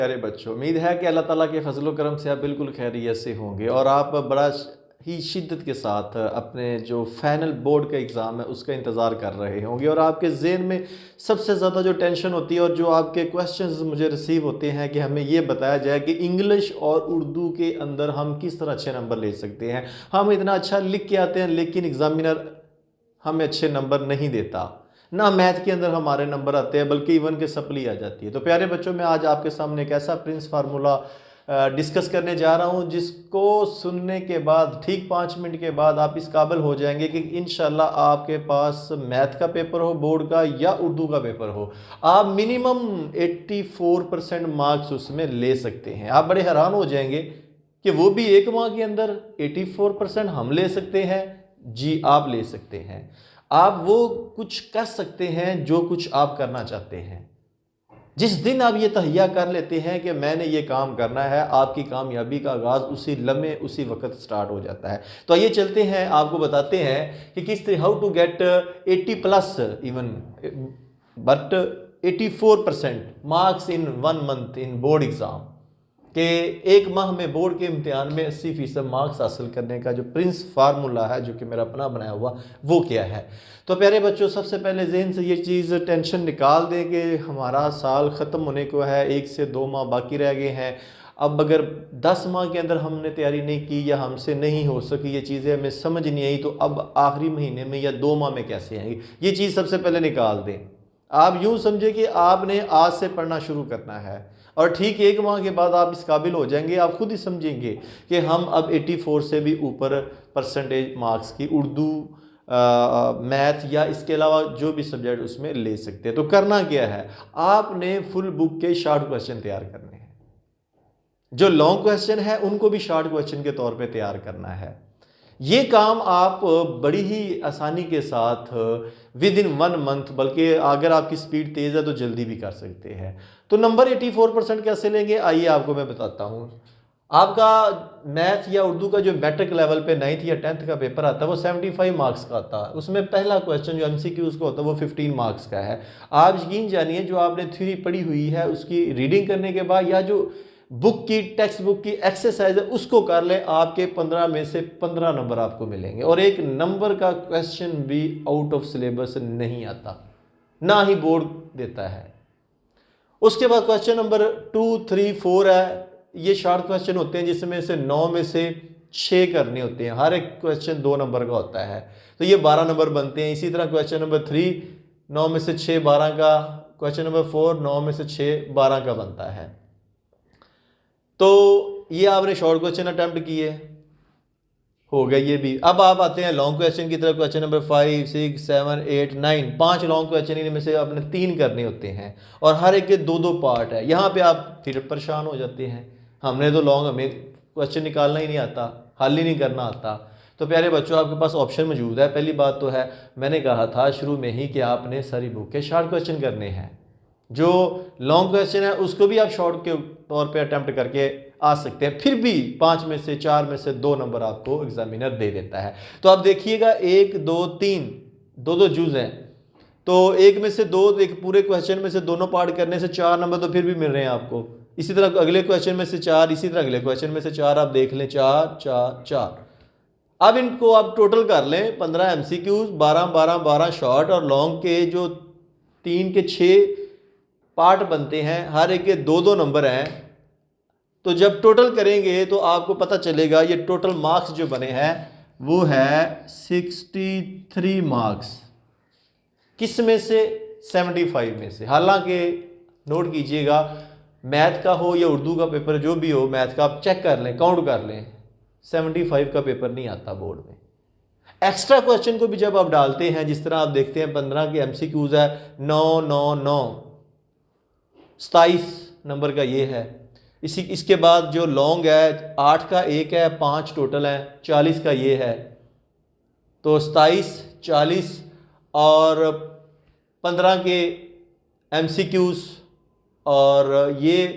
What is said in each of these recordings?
प्यारे बच्चों, उम्मीद है कि अल्लाह ताला के फजल करम से आप बिल्कुल खैरियत से होंगे और आप बड़ा ही शिद्दत के साथ अपने जो फाइनल बोर्ड का एग्ज़ाम है उसका इंतज़ार कर रहे होंगे। और आपके ज़हन में सबसे ज़्यादा जो टेंशन होती है और जो आपके क्वेश्चंस मुझे रिसीव होते हैं कि हमें ये बताया जाए कि इंग्लिश और उर्दू के अंदर हम किस तरह अच्छे नंबर ले सकते हैं। हम इतना अच्छा लिख के आते हैं लेकिन एग्ज़ामिनर हमें अच्छे नंबर नहीं देता, ना मैथ के अंदर हमारे नंबर आते हैं बल्कि इवन के सप्ली आ जाती है। तो प्यारे बच्चों, मैं आज आपके सामने एक ऐसा प्रिंस फार्मूला डिस्कस करने जा रहा हूं जिसको सुनने के बाद ठीक 5 मिनट के बाद आप इस काबिल हो जाएंगे कि इंशाल्लाह आपके पास मैथ का पेपर हो बोर्ड का या उर्दू का पेपर हो, आप मिनिमम 84% मार्क्स उसमें ले सकते हैं। आप बड़े हैरान हो जाएंगे कि वो भी एक माह के अंदर 84% हम ले सकते हैं। जी, आप ले सकते हैं। आप वो कुछ कर सकते हैं जो कुछ आप करना चाहते हैं। जिस दिन आप ये तहैया कर लेते हैं कि मैंने ये काम करना है, आपकी कामयाबी का आगाज़ उसी लम्हे उसी वक्त स्टार्ट हो जाता है। तो आइए चलते हैं, आपको बताते हैं कि किस तरह how to get 80+ even but 84% marks in 1 month in board exam, कि एक माह में बोर्ड के इम्तिहान में 80% मार्क्स हासिल करने का जो प्रिंस फार्मूला है, जो कि मेरा अपना बनाया हुआ, वो क्या है। तो प्यारे बच्चों, सबसे पहले जहन से ये चीज़ टेंशन निकाल दें कि हमारा साल ख़त्म होने को है, 1 से 2 माह बाकी रह गए हैं। अब अगर 10 माह के अंदर हमने तैयारी नहीं की या हमसे नहीं हो सकी ये चीज़ें, हमें समझ नहीं आई, तो अब आखिरी महीने में या 2 माह में कैसे आएंगी, ये चीज़ सबसे पहले निकाल दें। आप यूँ समझे कि आपने आज से पढ़ना शुरू करना है और ठीक 1 माह के बाद आप इस काबिल हो जाएंगे। आप खुद ही समझेंगे कि हम अब 84 से भी ऊपर परसेंटेज मार्क्स की उर्दू, मैथ या इसके अलावा जो भी सब्जेक्ट उसमें ले सकते हैं। तो करना क्या है, आपने फुल बुक के शॉर्ट क्वेश्चन तैयार करने हैं। जो लॉन्ग क्वेश्चन है उनको भी शॉर्ट क्वेश्चन के तौर पे तैयार करना है। ये काम आप बड़ी ही आसानी के साथ विद इन 1 मंथ, बल्कि अगर आपकी स्पीड तेज़ है तो जल्दी भी कर सकते हैं। तो नंबर 84% कैसे लेंगे, आइए आपको मैं बताता हूँ। आपका मैथ या उर्दू का जो मैट्रिक लेवल पे 9th या 10th का पेपर आता है वो 75 मार्क्स का आता है। उसमें पहला क्वेश्चन जो MCQ का होता है वो 15 मार्क्स का है। आप यकीन जानिए, जो आपने थ्योरी पढ़ी हुई है उसकी रीडिंग करने के बाद या जो बुक की टेक्स्ट बुक की एक्सरसाइज है उसको कर लें, आपके 15 में से 15 नंबर आपको मिलेंगे। और 1 नंबर का क्वेश्चन भी आउट ऑफ सिलेबस नहीं आता, ना ही बोर्ड देता है। उसके बाद क्वेश्चन नंबर 2, 3, 4 है, ये शॉर्ट क्वेश्चन होते हैं जिसमें से 9 में से 6 करने होते हैं। हर एक क्वेश्चन 2 नंबर का होता है, तो ये 12 नंबर बनते हैं। इसी तरह क्वेश्चन नंबर 3 9 में से 6 12 का, क्वेश्चन नंबर 4 9 में से 6 12 का बनता है। तो ये आपने शॉर्ट क्वेश्चन अटेम्प्ट किए, हो गया ये भी। अब आप आते हैं लॉन्ग क्वेश्चन की तरफ। क्वेश्चन नंबर 5, 6, 7, 8, 9, 5 लॉन्ग क्वेश्चन, इनमें से आपने 3 करने होते हैं और हर एक के 2-2 पार्ट है। यहाँ पे आप फिर परेशान हो जाते हैं, हमने तो लॉन्ग, हमें क्वेश्चन निकालना ही नहीं आता, हल ही नहीं करना आता। तो प्यारे बच्चों, आपके पास ऑप्शन मौजूद है। पहली बात तो है, मैंने कहा था शुरू में ही कि आपने सारी बुक के शॉर्ट क्वेश्चन करने हैं। जो लॉन्ग क्वेश्चन है उसको भी आप शॉर्ट के तौर पे अटेम्प्ट करके आ सकते हैं, फिर भी 5 में से 4 में से 2 नंबर आपको एग्जामिनर दे देता है। तो आप देखिएगा 1, 2, 3, 2-2 जूज हैं, तो 1 में से 2, एक पूरे क्वेश्चन में से दोनों पार्ट करने से 4 नंबर तो फिर भी मिल रहे हैं आपको। इसी तरह अगले क्वेश्चन में से 4, इसी तरह अगले क्वेश्चन में से 4, आप देख लें 4, 4, 4। अब इनको आप टोटल कर लें, 15 MCQs, 12, 12, 12 शॉर्ट और लॉन्ग के जो 3 के 6 पार्ट बनते हैं, हर एक के 2-2 नंबर हैं। तो जब टोटल करेंगे तो आपको पता चलेगा ये टोटल मार्क्स जो बने हैं वो है 63 मार्क्स। किस में से, 75 में से। हालांकि नोट कीजिएगा, मैथ का हो या उर्दू का पेपर जो भी हो, मैथ का आप चेक कर लें, काउंट कर लें, 75 का पेपर नहीं आता बोर्ड में। एक्स्ट्रा क्वेश्चन को भी जब आप डालते हैं, जिस तरह आप देखते हैं 15 के MCQs है, 9, 9, 9, 27 नंबर का ये है। इसके बाद जो लॉन्ग है 8 का 1 है, 5 टोटल है, 40 का ये है। तो 27, 40 और 15 के MCQs और ये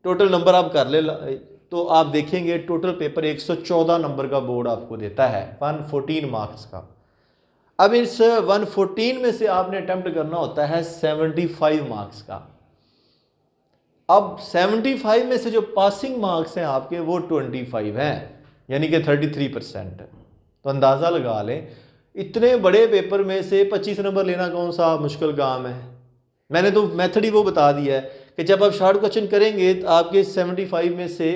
टोटल नंबर आप कर ले, तो आप देखेंगे टोटल पेपर 114 नंबर का बोर्ड आपको देता है, 114 मार्क्स का। अब इस 114 में से आपने अटेम्प्ट करना होता है 75 मार्क्स का। अब 75 में से जो पासिंग मार्क्स हैं आपके वो 25 हैं, यानी कि 33%। तो अंदाज़ा लगा लें इतने बड़े पेपर में से 25 नंबर लेना कौन सा मुश्किल काम है। मैंने तो मेथड ही वो बता दिया है कि जब आप शॉर्ट क्वेश्चन करेंगे तो आपके 75 में से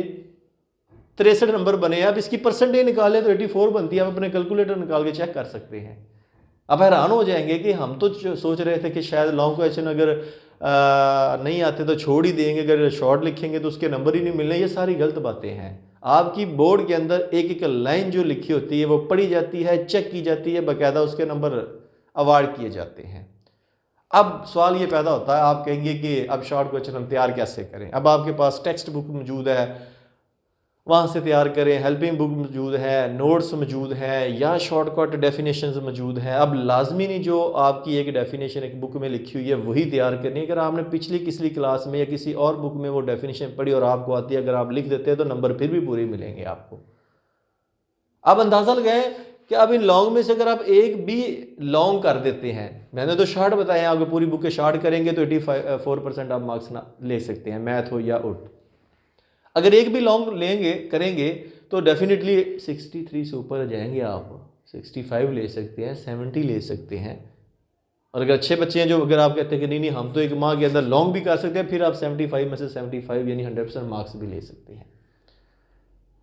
63 नंबर बने। आप इसकी परसेंटेज निकालें तो 84 बनती है। आप अपने कैलकुलेटर निकाल के चेक कर सकते हैं। आप हैरान हो जाएंगे कि हम तो सोच रहे थे कि शायद लॉन्ग क्वेश्चन अगर नहीं आते तो छोड़ ही देंगे, अगर शॉर्ट लिखेंगे तो उसके नंबर ही नहीं मिलने। ये सारी गलत बातें हैं। आपकी बोर्ड के अंदर एक एक लाइन जो लिखी होती है वो पढ़ी जाती है, चेक की जाती है, बाकायदा उसके नंबर अवार्ड किए जाते हैं। अब सवाल ये पैदा होता है, आप कहेंगे कि अब शॉर्ट क्वेश्चन हम तैयार कैसे करें। अब आपके पास टेक्स्ट बुक मौजूद है, वहाँ से तैयार करें। हेल्पिंग बुक मौजूद है, नोट्स मौजूद हैं, या शॉर्टकट डेफिनेशंस मौजूद हैं। अब लाजमी नहीं जो आपकी एक डेफिनेशन एक बुक में लिखी हुई है वही तैयार करनी है। अगर आपने पिछली किसी क्लास में या किसी और बुक में वो डेफिनेशन पढ़ी और आपको आती है, अगर आप लिख देते हैं तो नंबर फिर भी पूरे मिलेंगे आपको। अब अंदाज़ा लगाएं कि अब इन लॉन्ग में से अगर आप एक भी लॉन्ग कर देते हैं, मैंने तो शॉर्ट बताया, आपको पूरी बुक के शॉर्ट करेंगे तो 84% आप मार्क्स ना ले सकते हैं, मैथ हो या उर्दू। अगर एक भी लॉन्ग लेंगे करेंगे तो डेफिनेटली 63 से ऊपर जाएंगे आप। 65 ले सकते हैं, 70 ले सकते हैं। और अगर अच्छे बच्चे हैं जो, अगर आप कहते हैं कि नहीं हम तो एक माह के अंदर लॉन्ग भी कर सकते हैं, फिर आप 75 में से 75 यानी 100% मार्क्स भी ले सकते हैं।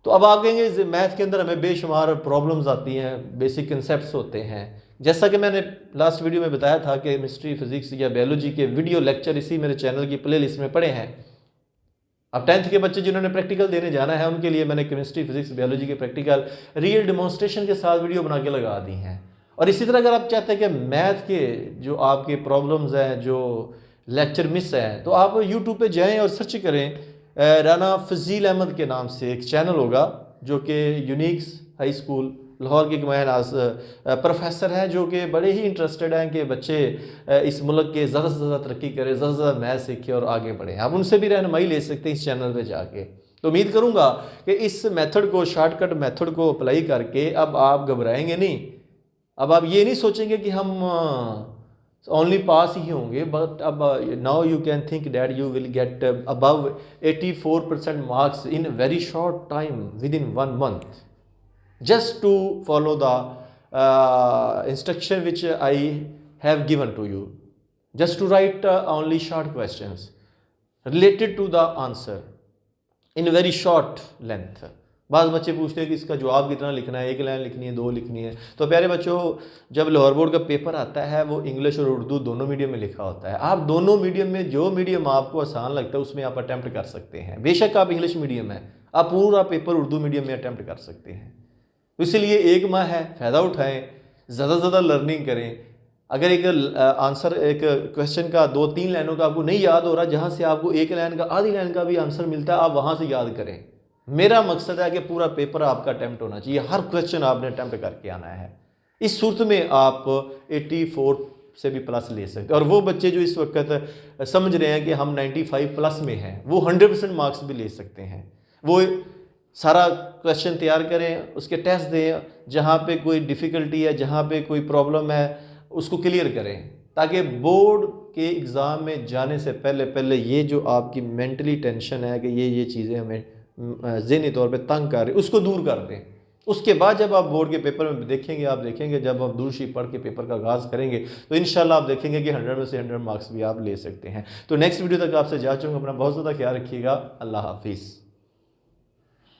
तो अब आप कहेंगे मैथ के अंदर हमें बेशुमार प्रॉब्लम्स आती हैं, बेसिक कंसेप्ट होते हैं। जैसा कि मैंने लास्ट वीडियो में बताया था कि केमिस्ट्री, फिजिक्स या बायोलॉजी के वीडियो लेक्चर इसी मेरे चैनल की प्लेलिस्ट में पड़े हैं। अब 10th के बच्चे जिन्होंने प्रैक्टिकल देने जाना है उनके लिए मैंने केमिस्ट्री, फिजिक्स, बायोलॉजी के प्रैक्टिकल रियल डेमोन्स्ट्रेशन के साथ वीडियो बना के लगा दी हैं। और इसी तरह अगर आप चाहते हैं कि मैथ के जो आपके प्रॉब्लम्स हैं, जो लेक्चर मिस हैं, तो आप यूट्यूब पे जाएं और सर्च करें। राना फजील अहमद के नाम से एक चैनल होगा जो कि यूनिक्स हाई स्कूल लाहौर के मायनाज प्रोफेसर हैं, जो कि बड़े ही इंटरेस्टेड हैं कि बच्चे इस मुल्क के ज़्यादा से ज़्यादा तरक्की करें, ज़्यादा से ज़्यादा मैथ सीखें और आगे बढ़ें। आप उनसे भी रहनुमाई ले सकते हैं इस चैनल पे जाके। तो उम्मीद करूँगा कि इस मेथड को, शॉर्टकट मेथड को अप्लाई करके अब आप घबराएंगे नहीं। अब आप ये नहीं सोचेंगे कि हम ओनली पास ही होंगे, बट अब now you can think that you will get above 84% marks in very short time, with in 1 month, just to follow the instruction which I have given to you. Just to write only short questions related to the answer in very short length. बाज़ बच्चे पूछते हैं कि इसका जवाब कितना लिखना है, 1 लाइन लिखनी है, 2 लिखनी है। तो प्यारे बच्चों, जब लाहौर बोर्ड का पेपर आता है वो इंग्लिश और उर्दू दोनों मीडियम में लिखा होता है। आप दोनों मीडियम में जो मीडियम आपको आसान लगता है उसमें आप अटैम्प्ट कर सकते हैं। बेशक आप इंग्लिश मीडियम है, आप पूरा पेपर उर्दू मीडियम में अटैम्प्ट कर सकते हैं। तो इसलिए 1 माह है, फ़ायदा उठाएं, ज़्यादा से ज़्यादा लर्निंग करें। अगर एक आंसर, एक क्वेश्चन का 2-3 लाइनों का आपको नहीं याद हो रहा, जहाँ से आपको 1 लाइन का, आधी लाइन का भी आंसर मिलता है, आप वहाँ से याद करें। मेरा मकसद है कि पूरा पेपर आपका अटैम्प्ट होना चाहिए, हर क्वेश्चन आपने अटैम्प्ट करके आना है। इस सूरत में आप 84 से भी प्लस ले सकते हैं। और वो बच्चे जो इस वक्त समझ रहे हैं कि हम 95 प्लस में हैं, वो 100% मार्क्स भी ले सकते हैं। वो सारा क्वेश्चन तैयार करें, उसके टेस्ट दें, जहाँ पे कोई डिफ़िकल्टी है, जहाँ पे कोई प्रॉब्लम है उसको क्लियर करें, ताकि बोर्ड के एग्ज़ाम में जाने से पहले ये जो आपकी मेंटली टेंशन है कि ये चीज़ें हमें ज़हनी तौर पे तंग कर रही, उसको दूर कर दें। उसके बाद जब आप बोर्ड के पेपर में देखेंगे, आप देखेंगे जब आप दूरशी पढ़ के पेपर का आगाज़ करेंगे तो इंशाल्लाह आप देखेंगे कि 100 में से 100 मार्क्स भी आप ले सकते हैं। तो नेक्स्ट वीडियो तक आपसे जा चूँगा। अपना बहुत ज़्यादा ख्याल रखिएगा। अल्लाह हाफिज़।